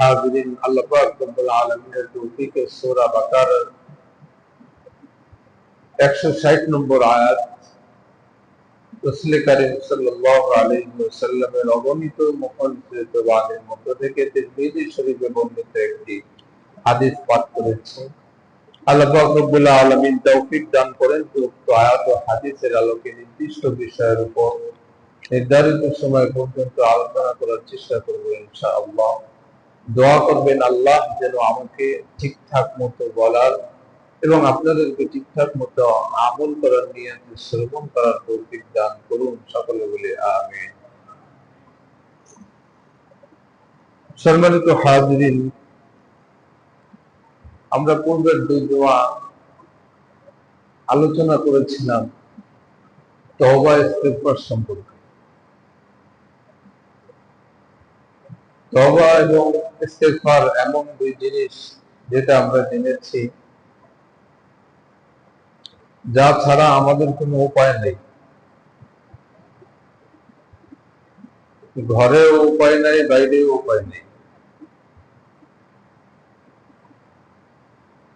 हाज़रीन, अल्लाह पाक रब्बुल आलमीन तौफीक सूरा बकरा 160 নম্বর আয়াত রাসূল করিম সাল্লাল্লাহু আলাইহি ওয়াসাল্লামের অগণিত মুখনিসৃত বাণীর মধ্য থেকে তিরমিজি শরীফে বর্ণিত একটি হাদিস পাঠ করেছি। আল্লাহ পাক রব্বুল আলামিন তৌফিক দান করেন তো উক্ত আয়াত ও হাদিসের আলোকে নির্দিষ্ট বিষয়ের উপর নির্ধারিত সময় পর্যন্ত আলোচনা করার চেষ্টা করব ইনশাআল্লাহ। দোয়া করবেন আল্লাহ যেন আমাকে ঠিকঠাক মতো বলার এবং আপনাদেরকে ঠিকঠাক মতো আমল করার নিয়তে শ্রবণ করার তৌফিক দান করুন। সকলে বলে আমিন। সম্মানিত হাজিরিন, আমরা পূর্বের দুই দোয়া আলোচনা করেছিলাম তওবা ইস্তিগফার সম্পর্কে। তওবা এবং ইস্তিগফার এমন দুই জিনিস যেটা আমরা জেনেছি যা ছাড়া আমাদের কোনো উপায় নেই। ঘরেও উপায় নাই, বাইরেও উপায় নেই।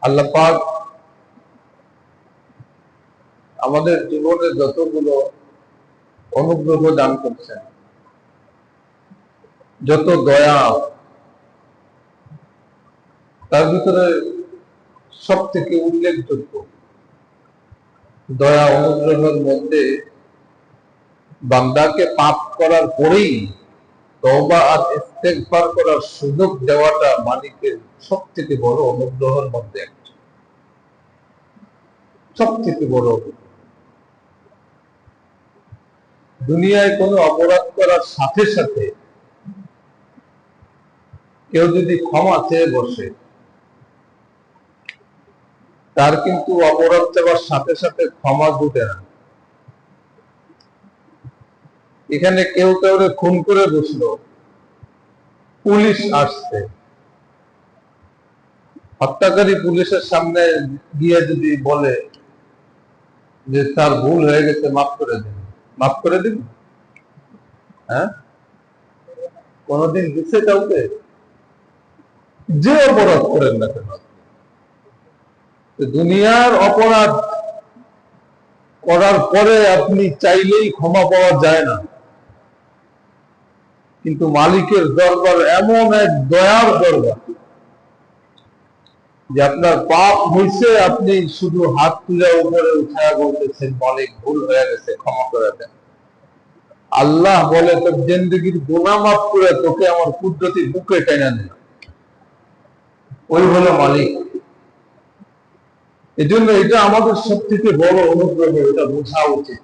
আল্লাহ পাক আমাদের জীবনে যতগুলো অনুগ্রহ দান করছেন, যত দয়া, তার ভিতরে সব থেকে উল্লেখযোগ্য দয়া অনুগ্রহের মধ্যে বান্দাকে পাপ করার পরেই তওবা আর ইস্তেগফার করার সুযোগ দেওয়াটা মালিকের সব থেকে বড় অনুগ্রহের মধ্যে একটা, সব থেকে বড়। দুনিয়ায় কোনো অপরাধ করার সাথে সাথে কেউ যদি ক্ষমা চেয়ে বসে, তার কিন্তু অপরাধ চাওয়ার সাথে সাথে ক্ষমা জুটে না। এখানে কেউ কাউরে খুন করে বসলো, পুলিশ আসছে, হত্যাকারী পুলিশের সামনে গিয়ে যদি বলে যে তার ভুল হয়ে গেছে, মাফ করে দিন, মাফ করে দিন? হ্যাঁ, কোনদিন দিচ্ছে কাউকে? যে অপরাধ করেন না কেন, দুনিয়ার অপরাধ করার পরে আপনি চাইলেই ক্ষমা পাওয়া যায় না, কিন্তু মালিকের দরবার এমন এক দয়ার দরবার যে আপনার পাপ হয়েছে, আপনি শুধু হাত তুলে উপরে উঠায় বলতেছেন মালিক ভুল হয়ে গেছে, ক্ষমা করে দেন। আল্লাহ বলে তোর জিন্দেগির গুনাহ মাফ করে তোকে আমার কুদরতি বুকে টেনে নিল, ওই হলো মালিক। এই জন্য এটা আমাদের সব থেকে বড় অনুগ্রহ, এটা বোঝা উচিত।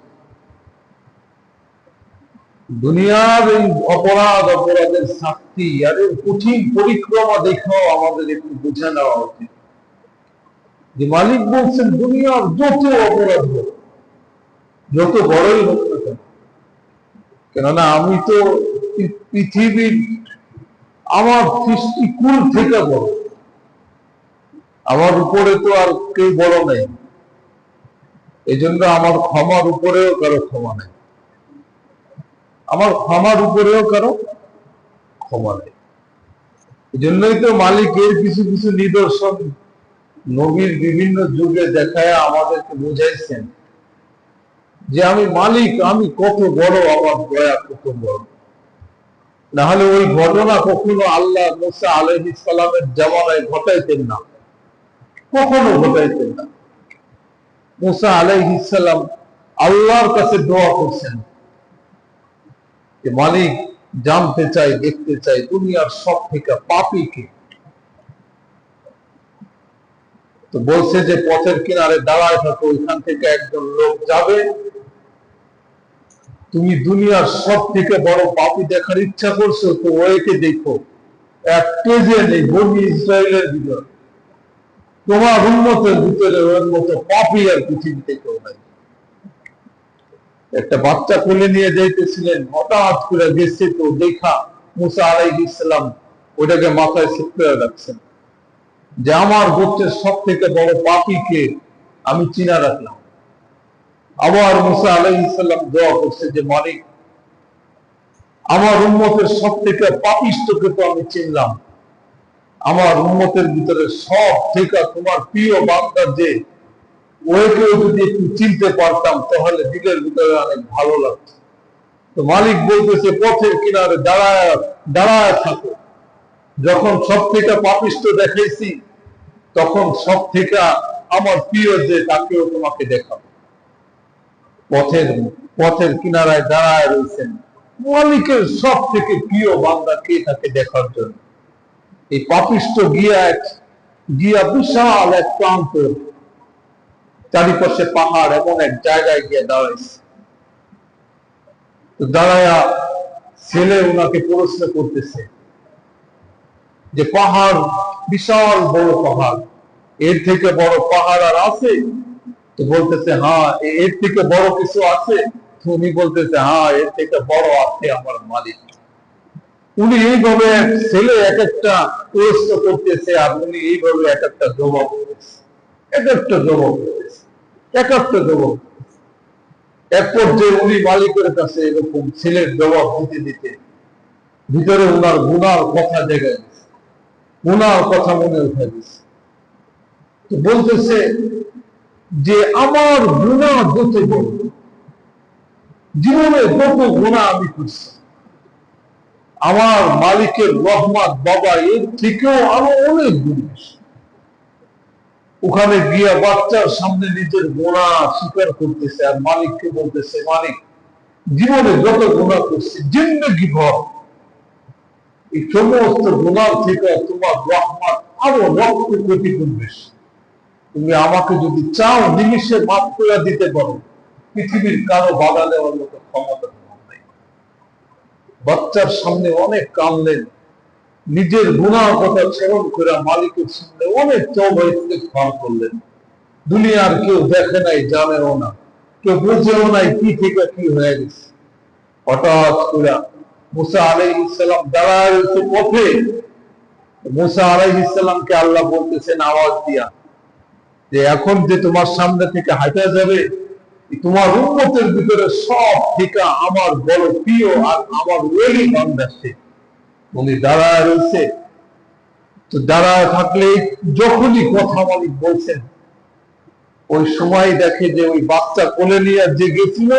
দুনিয়ার এই অপরাধের শাস্তি আর এর কঠিন পরিক্রমা দেখেও আমাদের একটু বুঝে নেওয়া উচিত যে মালিক বলছেন দুনিয়ার যত অপরাধ হোক, যত বড়ই হোক না কেন, কেননা আমি তো পৃথিবীর আমার সৃষ্টিকুল থেকে বড়, আমার উপরে তো আর কেউ বড় নেই। এই জন্য আমার ক্ষমার উপরেও কারো ক্ষমা নেই, আমার ক্ষমার উপরেও কারো ক্ষমা নেই। এই জন্যই তো মালিকের কিছু কিছু নিদর্শন নবীর বিভিন্ন যুগে দেখায় আমাদেরকে বুঝাইছেন যে আমি মালিক, আমি কত বড়, আমার দয়া কত বড়। না হলে ওই ঘটনা কখনো আল্লাহ মুসা আলাইহিস সালামের জামানায় ঘটাইতেন না, কখনো ঘটাইতেন না। মুসা আলাইহিস সালাম আল্লাহর কাছে দোয়া করছেন যে মালিক, জানতে চাই, দেখতে চাই দুনিয়ার সব থেকে পাপী কে। তো বলছে যে পথের কিনারে দাঁড়ায় থাকো, ওইখান থেকে একজন লোক যাবে, তুমি দুনিয়ার সব থেকে বড় পাপী দেখার ইচ্ছা করছো, তো ওইকে দেখো, এক কেজে নেই বনি ইসরায়েলের ভিতর, তোমার উম্মতের ভিতরে ওর মতো পাপী আর পৃথিবীতে কেউ নাই। একটা বাচ্চা কোলে নিয়ে যাইতেছিলেন, হঠাৎ করে গেছে তো দেখা মুসা আলাইহিস সালাম ওটাকে মাথায় সেট করে রাখছেন যে আমার গোত্রের সব থেকে বড় পাপী কে আমি চিনা রাখলাম। আবার মুসা আলাইহিস সালাম দোয়া করছে যে মালিক, আমার উম্মতের সব থেকে পাপিষ্ঠকে তো আমি চিনলাম, আমার উম্মতের ভিতরে সব থেকে তোমার প্রিয় বান্দা যে ওকেও যদি একটু চিনতে পারতাম তাহলে দিলের ভিতরে অনেক ভালো লাগতো। তো মালিক বলতেছে পথের কিনারে দাঁড়ায় দাঁড়ায় থাকো, যখন সব থেকে পাপিষ্ঠ দেখাইছি তখন সব থেকে আমার প্রিয় যে তাকেও তোমাকে দেখাবো। পথের পথের কিনারায় দাঁড়ায় রয়েছেন মালিকের সব থেকে প্রিয় বান্দা কে তাকে দেখার জন্য। এই পাপিষ্ঠ গিয়া বিশাল এক প্রান্ত, চারিপাশে পাহাড়, এমন এক জায়গায় গিয়ে দাঁড়াইছে। তো দাঁড়ায়া ছেলে ওনাকে প্রশ্ন করতেছে যে পাহাড়, বিশাল বড় পাহাড়, এর থেকে বড় পাহাড় আর আছে? তো বলতেছে হ্যাঁ, এর থেকে বড় কিছু আছে? উনি বলতেছে হ্যাঁ, এর থেকে বড় আছে আমার মালিক। উনি এইভাবে ছেলে এক একটা প্রশ্ন করতেছে আর উনি এইভাবে এক একটা জবাব করতেছে, এক একটা জবাব করতেছে, এক একটা জবাব। এক পর্যায়ে উনি মালিকের কাছে এরকম ছেলের জবাব দিতে দিতে ভিতরে উনার গুনার কথা জেগে গেছে, গুনার কথা মনে উঠে গেছে। তো বলতেছে যে আমার গুনাহ যত বড়, জীবনে যত গুনাহ আমি করছি, আমার মালিকের রহমত বাবা এর থেকেও আরো অনেক গুণ বেশি। ওখানে গিয়া বাচ্চার সামনে নিজের গুনাহ স্বীকার করতেছে আর মালিককে বলতেছে মালিক জীবনে যত গুনাহ করছি জিন্দগি ভর, এই সমস্ত গুনাহ থেকে তোমার রহমত আরো লক্ষ কোটি গুণ বেশি। তুমি আমাকে যদি চাও নিমিষে মাফ করে দিতে পারো, পৃথিবীর কারো বাধা দেওয়ার মতো ক্ষমতা তোমার নাই। বাচ্চার সামনে অনেক কাঁদলেন, নিজের গুনাহ কথা স্মরণ করে মালিকের সামনে অনেক তওবা ইস্তেগফার করলেন। দুনিয়ার কেউ দেখে নাই, জানেও না, কেউ বুঝেও নাই কি থেকে কি হয়ে গেছে। হঠাৎ করে মুসা আলাইহিস সালাম দাঁড়ায় রয়েছে পথে। মুসা আলাইহিস সালামকে আল্লাহ বলতেছেন আওয়াজ দিয়া যে এখন যে তোমার সামনে থেকে হাঁটা যাবে, তোমার উম্মতের ভিতরে সব থেকে আমার বড় প্রিয় আর আমার ওলি বান্দা সে। উনি দাঁড়ায় রয়েছে। তো দাঁড়ায় থাকলে যখনই কথা মালিক বলছেন ওই সময় দেখে যে ওই বাচ্চা কোলে নিয়ে যে গেছিল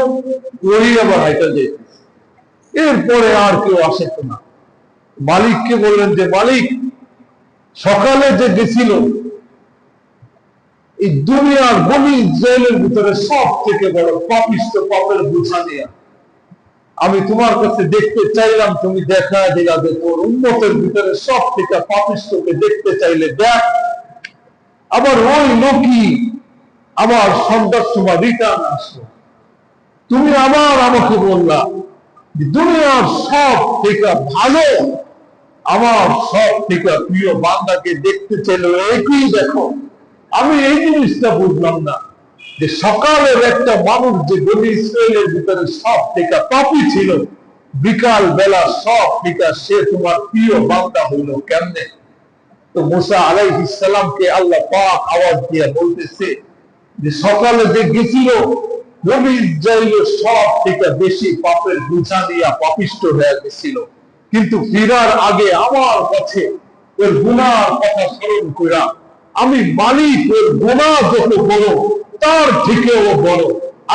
ওই আবার হাইটা যেতেছে। এরপরে আর কেউ আসে না। মালিককে বললেন যে মালিক সকালে যে গেছিল এই দুনিয়ার বনি ইসরায়েলের ভিতরে সব থেকে বড় পাপিষ্ঠ, পাপের বোঝা নিয়ে আমি তোমার কাছে দেখতে চাইলাম, তুমি দেখা দিলা যে তোর উম্মতের ভিতরে সব থেকে পাপিষ্ঠকে দেখতে চাইলে দেখ। আবার ওই লোকই আবার সন্ধ্যার সময় রিটার্ন আসলো। তুমি আবার আমাকে বললা দুনিয়ার সব থেকে ভালো, আমার সব থেকে প্রিয় বান্দাকে দেখতে চাইলে একই দেখো। আমি এই জিনিসটা বুঝলাম না যে সকালের একটা মানুষ যে বনি ইসরায়েলের ভিতরে সব থেকে পাপী ছিল, বিকাল বেলা সব থেকে সে তোমার প্রিয় বান্দা হইল কেমনে? তো মুসা আলাইহিস সালামকে আল্লাহ পাক আওয়াজ দিয়ে বলতেছে যে সকালে যে গেছিল বনি ইসরায়েলের সব থেকে বেশি পাপের বোঝা নিয়ে পাপিষ্ঠ হয়ে গেছিল, কিন্তু ফিরার আগে আমার কাছে ওর গুনার কথা স্মরণ কইরা আমি মালিক ওর গুনাহ যত বড় তার থেকেও বড়,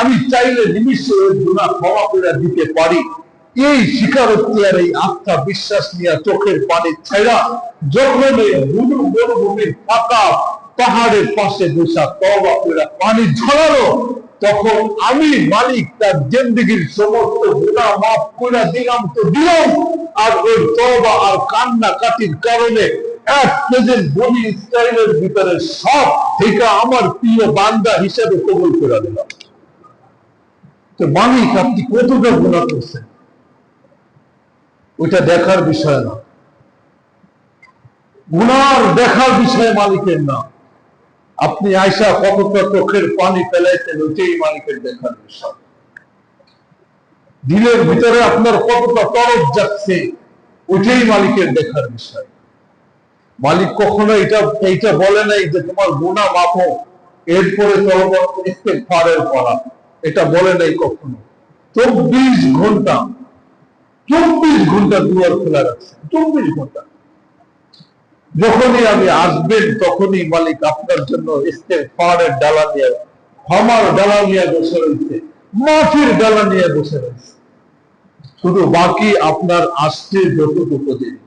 আমি চাইলে নিমিষে ওর গুনাহ ক্ষমা করে দিতে পারি। এই স্বীকারোক্তি আর এই আস্থা বিশ্বাস নিয়ে চোখের পানি ছাইড়া যখন মরুভূমির ফাঁকা পাহাড়ের পাশে বসা তওবা করে পানি ঝরালো, তখন আমি মালিক তার জিন্দেগীর সমস্ত গুনাহ মাফ করে দিলাম তো দিলাম, আর ওই তওবা আর কান্নাকাটির কারণে এক প্রেজেন্ট বনি ইসরায়েলের ভিতরে সব থেকে আমার প্রিয় বান্দা হিসেবে কবুল করে দিলাম। তো মালিক আপনি কতটা গুনাহ করছেন ওইটা দেখার বিষয় না, গুনার দেখার বিষয় মালিকের না। আপনি আয়সা কতটা চোখের পানি ফেলাইছেন ওইটাই মালিকের দেখার বিষয়। দিলের ভিতরে আপনার কতটা তরফ যাচ্ছে ওইটাই মালিকের দেখার বিষয়। মালিক কখনো এইটা বলে নাই যে তোমার গুনাহ মাফ হোক এরপরে তওবা ইস্তেগফারের পড়া, এটা বলে নাই কখনো। 24 ঘন্টা 24 ঘন্টা দুয়ার খোলা রাখছে, 24 ঘন্টা। যখনই আমি আসবেন তখনই মালিক আপনার জন্য ইস্তেগফারের ডালা নিয়ে, ক্ষমার ডালা নিয়ে বসে রয়েছে, মাফির ডালা নিয়ে বসে রয়েছে। শুধু বাকি আপনার আসতে যতটুকু দেরি।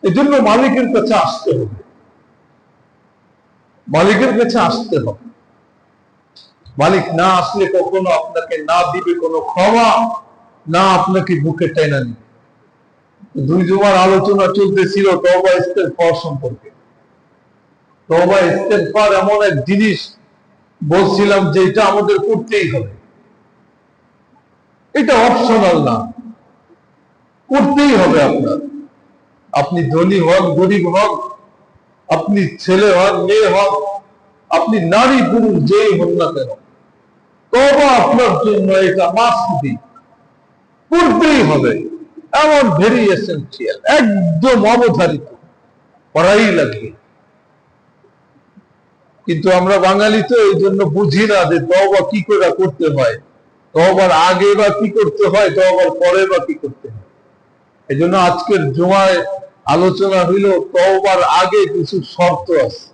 এই জন্য মালিকের কাছে আসতে হবে, মালিকের কাছে আসতে হবে। মালিক না আসলে কখনো আপনাকে না দিবে কোনো ক্ষমা, না আপনাকে বুকে টেনে নিবে। দুই জুমার আলোচনা চলতেছিল তওবা ইস্তেগফার সম্পর্কে। তওবা ইস্তেগফার এমন এক জিনিস বলছিলাম যে এটা আমাদের করতেই হবে, এটা অপশনাল না, করতেই হবে আপনার। আপনি ধনী হন, গরিব হন, আপনি ছেলে হন, মেয়ে হন, আপনি নারী পুরুষ যেই হন না কেন, তওবা আপনার জন্য এটা মাস্ট বি, করতেই হবে। এমন ভেরি এসেনশিয়াল, একদম অবধারিত, করাই লাগবে। কিন্তু আমরা বাঙালি তো এই জন্য বুঝি না যে তওবা কি করে করতে হয়, তওবার আগে বা কি করতে হয়, তওবার পরে বা কি করতে হয়। এই জন্য আজকের জুমায় আলোচনা হইল তওবার আগে কিছু শর্ত আছে,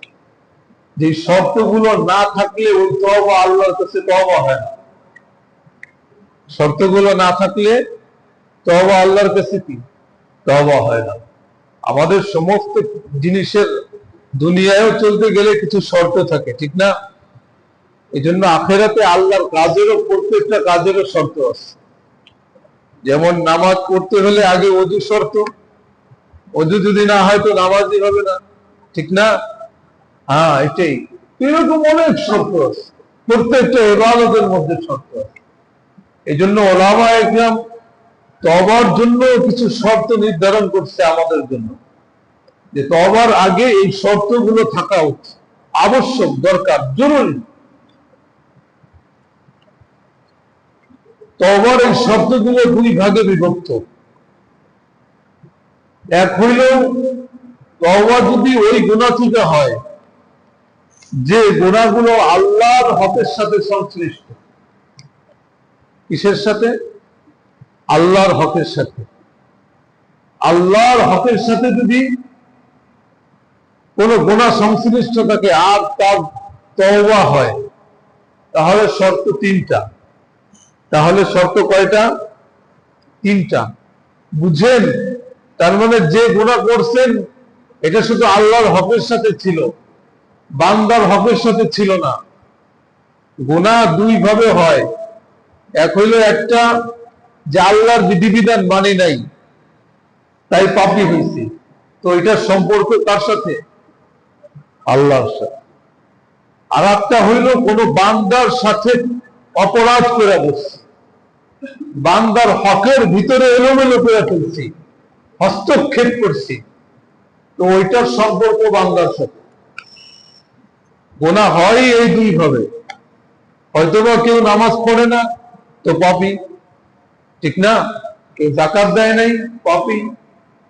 যে শর্তগুলো না থাকলে ওই তওবা আল্লাহর কাছে তওবা হয় না। শর্তগুলো না থাকলে তওবা আল্লাহর কাছে কি তওবা হয় না। আমাদের সমস্ত জিনিসের দুনিয়ায়ও চলতে গেলে কিছু শর্ত থাকে, ঠিক না? এই জন্য আখেরাতে আল্লাহর কাজেরও, প্রত্যেকটা কাজেরও শর্ত আছে। যেমন নামাজ পড়তে হলে আগে ওযু শর্ত, ওযু যদি না হয় তো নামাজই হবে না, ঠিক না? হ্যাঁ, এটাই। এরকম অনেক শর্ত আছে, প্রত্যেকটা ইবাদতের মধ্যে শর্ত আছে। এই জন্য উলামায়ে কিরাম তওবার জন্য কিছু শর্ত নির্ধারণ করছে আমাদের জন্য, যে তওবার আগে এই শর্তগুলো থাকা উচিত, আবশ্যক, দরকার, জরুরি। তওবার এই শর্তগুলো দুই ভাগে বিভক্ত। এক হইল তওবা যদি ওই গুনাহ থেকে হয় যে গুনাহগুলো আল্লাহর হকের সাথে সংশ্লিষ্ট। কিসের সাথে? আল্লাহর হকের সাথে। আল্লাহর হকের সাথে যদি কোন গুনাহ সংশ্লিষ্ট থাকে আর তার তওবা হয়, তাহলে শর্ত তিনটা। তাহলে শর্ত কয়টা? তিনটা। বুঝেন? তার মানে যে গুনাহ করছেন এটা শুধু আল্লাহর হকের সাথে ছিল, বান্দার হকের সাথে ছিল না। গুনাহ দুই ভাবে হয়। এক হইল একটা যে আল্লাহর বিধিবিধান মানি নাই, তাই পাপী হয়েছে, তো এটার সম্পর্ক কার সাথে? আল্লাহর সাথে। আর একটা হইল কোন বান্দার সাথে অপরাধ করে বসছে, বান্দার হকের ভিতরে এলোমেলো করে ফেলছি, হস্তক্ষেপ করছি, তো ওইটার সম্পর্ক বান্দার সাথে। গুনাহ হয় এই দুই ভাবে। হয়তোবা কেউ নামাজ পড়ে না, তো পাপী, ঠিক না? কেউ যাকাত দেয় নাই, পাপী।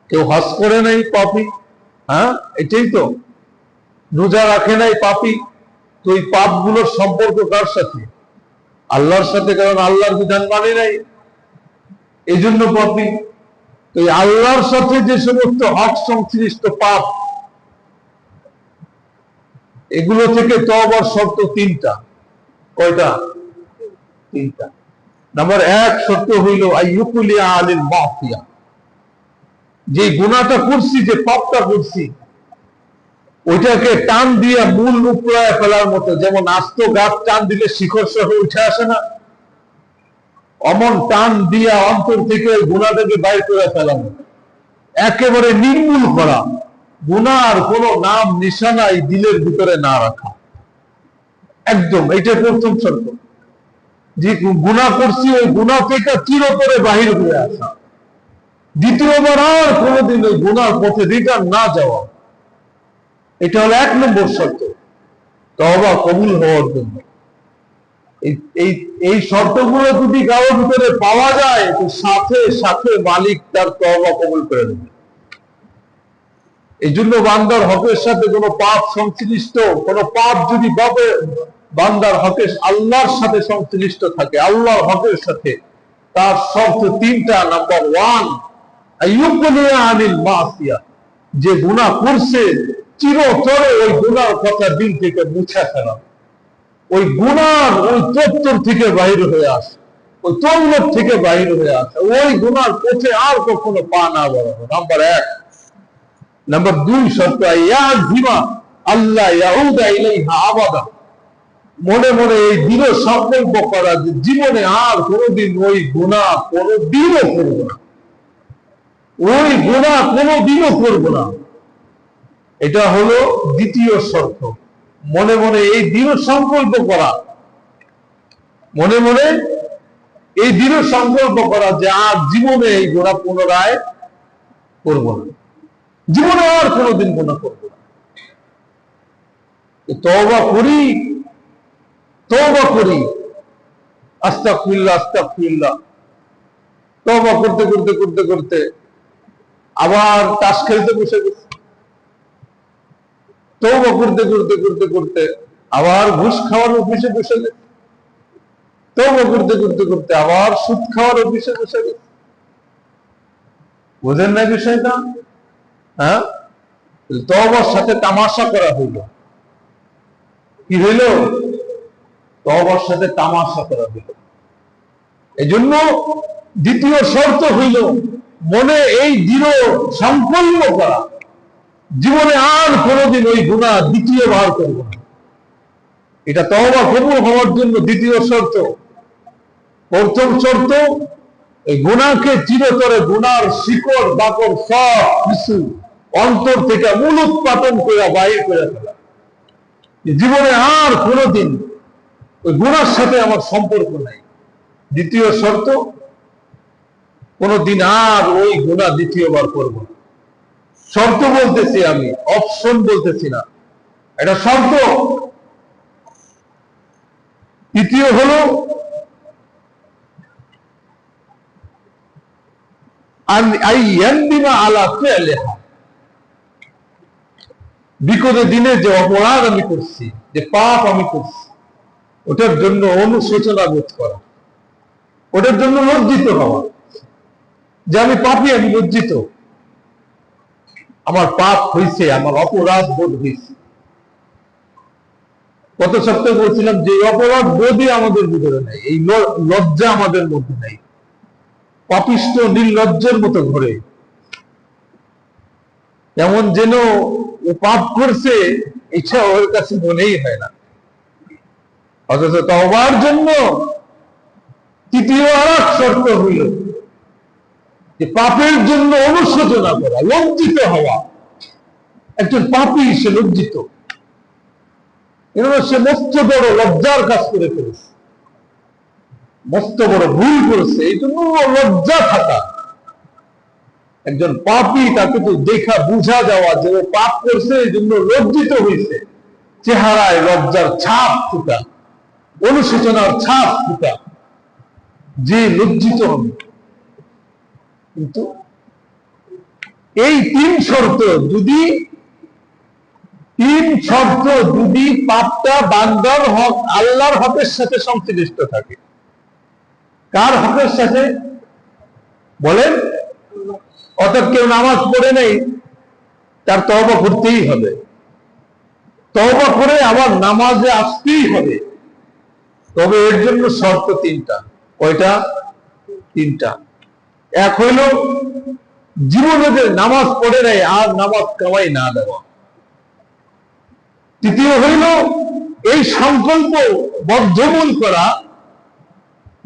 কেউ হজ করে নাই, পাপী। হ্যাঁ, এটাই তো। রোজা রাখে নাই, পাপী। তো এই পাপগুলোর সম্পর্ক কার সাথে? আল্লাহর সাথে, কারণ আল্লাহর বিধান মানে নাই, এই জন্য পাপী। তো এই আল্লাহর সাথে যে সমস্ত হক সংশ্লিষ্ট পাপ, এগুলো থেকে তওবার শর্ত তিনটা। কয়টা? তিনটা। নাম্বার এক শর্ত হইল আইয়ুকুলিয়া আলিল মাসিয়া, যে গুনাহটা করছি, যে পাপটা করছি, ওইটাকে টান দিয়ে মূল উপড়ায় ফেলার মতো। যেমন আস্ত গাছ টান দিলে শিকড় সহ উঠে আসে না, অমন টান দিয়া অন্তর থেকে ওই গুনাহটাকে বাইর করে ফেলানো, একেবারে নির্মূল করা। গুনার কোনো নাম নিশানাই দিলের ভিতরে না রাখা, একদম। এইটা প্রথম শর্ত, যে গুনাহ করছি ওই গুনাহ থেকে চিরতরে বাহির হয়ে আসা, দ্বিতীয়বার আর কোনোদিন ওই গুনার পথে রিটার্ন না যাওয়া। এটা হলো এক নম্বর শর্ত তওবা কবুল হওয়ার জন্য। এই শর্তগুলো যদি কারোর ভিতরে পাওয়া যায়, তো সাথে সাথে মালিক তার তওবা কবুল করে দেবে। এই জন্য বান্দার হকের সাথে কোনো পাপ সংশ্লিষ্ট, কোনো পাপ যদি বান্দার হকের আল্লাহর সাথে সংশ্লিষ্ট থাকে, আল্লাহর হকের সাথে, তার শর্ত তিনটা। নাম্বার ওয়ান, আইয়ুকুলিয়া আনিল মাসিয়া, যে গুনাহ করছে চিরতরে ওই গুনার কথা দিল থেকে মুছে ফেলা, ওই গুনার ওই চত্বর থেকে বাহির হয়ে আসে, ওই তল্লত থেকে বাহির হয়ে আসে, ওই গুনার পথে আর কখনো পা না বাড়ানো। নাম্বার 1। নাম্বার 2 শর্ত ইয়াজিমা আল্লাহ ইয়াউদা ইলাইহা আবাদা, মনে মনে এই দৃঢ় সংকল্প করা যে জীবনে আর কোনোদিন ওই গুনাহ কোনোদিনও করব না, ওই গুনাহ কোনোদিনও করব না। এটা হলো দ্বিতীয় শর্ত। মনে মনে এই দৃঢ় সংকল্প করা, মনে মনে এই দৃঢ় সংকল্প করা যে আর জীবনে এই গুনাহ পুনরায় করব না, জীবনে আর কোনোদিন গুনাহ করব না। তওবা করি, তওবা করি, আস্তাগফিরুল্লাহ আস্তাগফিরুল্লাহ, তওবা করতে করতে করতে করতে আবার তাস খেলতে বসে গেছে, তওবা করতে করতে করতে করতে আবার ঘুষ খাওয়ার অফিসে বসে গেছে, তওবা করতে করতে করতে আবার সুদ খাওয়ার অফিসে বসে গেছে। বুঝেন না বিষয়টা? হ্যাঁ, তওবার সাথে তামাশা করা হইল। কি হইল? তওবার সাথে তামাশা করা হইল। এজন্য দ্বিতীয় শর্ত হইল মনে এই দৃঢ় সংকল্প করা, জীবনে আর কোনোদিন ওই গুনাহ দ্বিতীয়বার করব না। এটা তওবা কবুল হওয়ার জন্য দ্বিতীয় শর্ত। প্রথম শর্ত, এই গুনাহকে চিরতরে, গুনার শিকড় বাকড় সব কিছু অন্তর থেকে মূলোৎপাটন করে বাইর করে ফেলা, জীবনে আর কোনোদিন ওই গুনার সাথে আমার সম্পর্ক নাই। দ্বিতীয় শর্ত, কোনদিন আর ওই গুনাহ দ্বিতীয়বার করব না। শর্ত বলতেছি আমি, অপশন বলতেছি না, এটা শর্ত। তৃতীয় হলো বিপদের দিনে যে অপরাধ আমি করছি, যে পাপ আমি করছি, ওটার জন্য অনুশোচনা বোধ করা, ওটার জন্য লজ্জিত হওয়া, যে আমি পাপী, আমি লজ্জিত, আমার পাপ হয়েছে, আমার অপরাধ বোধ হয়েছে। গত সপ্তাহে বলছিলাম যে অপরাধ বোধই আমাদের ভিতরে নেই, এই লজ্জা আমাদের মধ্যে নেই। পাপিষ্ঠ নির্লজ্জের মতো ঘরে, এমন যেন ও পাপ করছে এটা ওর কাছে মনেই হয় না। অথচ তওবার জন্য তৃতীয় আর এক শর্ত হইল যে পাপের জন্য অনুশোচনা করা, লজ্জিত হওয়া। একজন পাপী, সে লজ্জিত, সে মস্ত বড় লজ্জার কাজ করে ফেলেছে, মস্ত বড় ভুল করেছে, এই জন্য লজ্জা থাকা। একজন পাপী, তাকে তো দেখা বুঝা যাওয়া যে ও পাপ করছে, এই জন্য লজ্জিত হয়েছে, চেহারায় লজ্জার ছাপ ফুটা, অনুশোচনার ছাপ ফুটা, যে লজ্জিত হবে। কিন্তু এই তিন শর্ত যদি পাপটা বান্দার হক, আল্লাহর হকের সাথে সংশ্লিষ্ট থাকে। কার হকের সাথে বলেন? অর্থাৎ কেউ নামাজ পড়ে নেই, তার তওবা করতেই হবে, তওবা করে আবার নামাজে আসতেই হবে। তবে এর জন্য শর্ত তিনটা। কয়টা? তিনটা। এক হইল জীবনে যে নামাজ পড়ে নেয় আর নামাজ কামাই না দেওয়া। তৃতীয় হইল এই সংকল্প বদ্ধমূল করা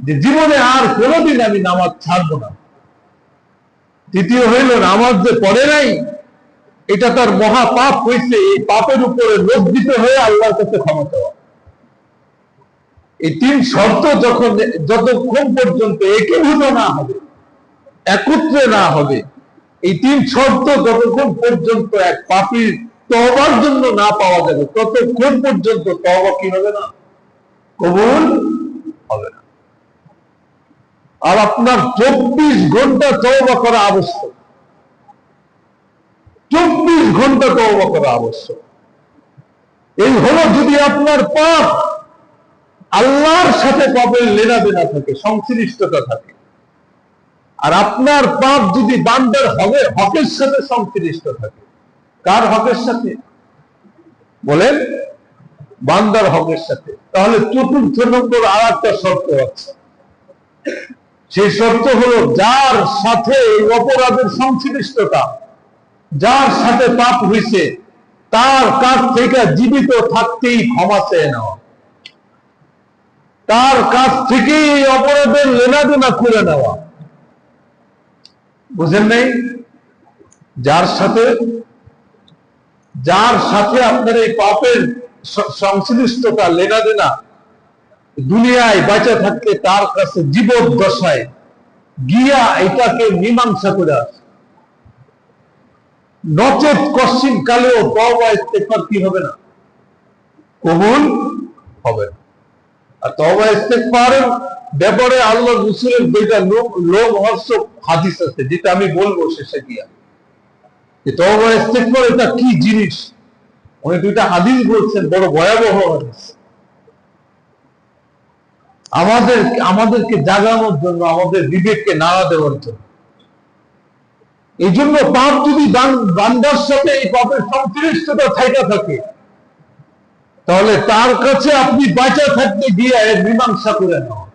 যে জীবনে আর কোনোদিন আমি নামাজ ছাড়বো না। তৃতীয় হইল নামাজ যে পড়ে নাই, এটা তার মহা পাপ হয়েছে, এই পাপের উপরে লজ্জিত হয়ে আল্লাহর কাছে ক্ষমা চাওয়া। এই তিন শর্ত যতক্ষণ পর্যন্ত একীভূত না হবে, একত্রে না হবে, এই তিন শর্ত যতক্ষণ পর্যন্ত এক পাপীর তওবার জন্য না পাওয়া যাবে, ততক্ষণ পর্যন্ত তওবা কি হবে না? কবুল হবে না। আর আপনার 24 ঘন্টা তওবা করা আবশ্যক, 24 ঘন্টা তওবা করা আবশ্যক। এই হলো যদি আপনার পাপ আল্লাহর সাথে পাপের লেনাদেনা থাকে, সংশ্লিষ্টতা থাকে। আর আপনার পাপ যদি বান্দার হকের সাথে সংশ্লিষ্ট থাকে, কার হকের সাথে বলেন? বান্দার হকের সাথে। তাহলে চতুর্থ নম্বর আর একটা শর্ত আছে, সেই শর্ত হলো যার সাথে এই অপরাধের সংশ্লিষ্টতা, যার সাথে পাপ হয়েছে, তার কাছ থেকে জীবিত থাকতেই ক্ষমা চেয়ে নেওয়া, তার কাছ থেকে এই অপরাধের লেনাদেনা করে নেওয়া। বুঝেন নাই? যার সাথে আপনার এই পাপের সংশ্লিষ্টতা, লেনাদেনা, দুনিয়ায় বেঁচে থাকতে তার কাছে জীবদ্দশায় গিয়া এটাকে মীমাংসা করে আসে, নচেত কশ্চিন কালেও তওবা ইস্তেগফার কি হবে না? কবুল হবে না। আর তওবা ইস্তেগফারের ব্যাপারে আল্লাহ রাসূলের দুইটা লোমহর্ষক হাদিস আছে, যেটা আমি বলবো শেষে গিয়া। তওবা ইস্তেগফার এটা কি জিনিস, উনি দুইটা হাদিস বলছেন, বড় ভয়াবহ হাদিস, আমাদেরকে জাগানোর জন্য, আমাদের বিবেককে নাড়া দেওয়ার জন্য। এই জন্য পাপ যদি বান্দার সাথে এই পাপের সংশ্লিষ্টতা থাইকা থাকে, তাহলে তার কাছে আপনি বাঁচা থাকতে গিয়ে মীমাংসা করে নাও।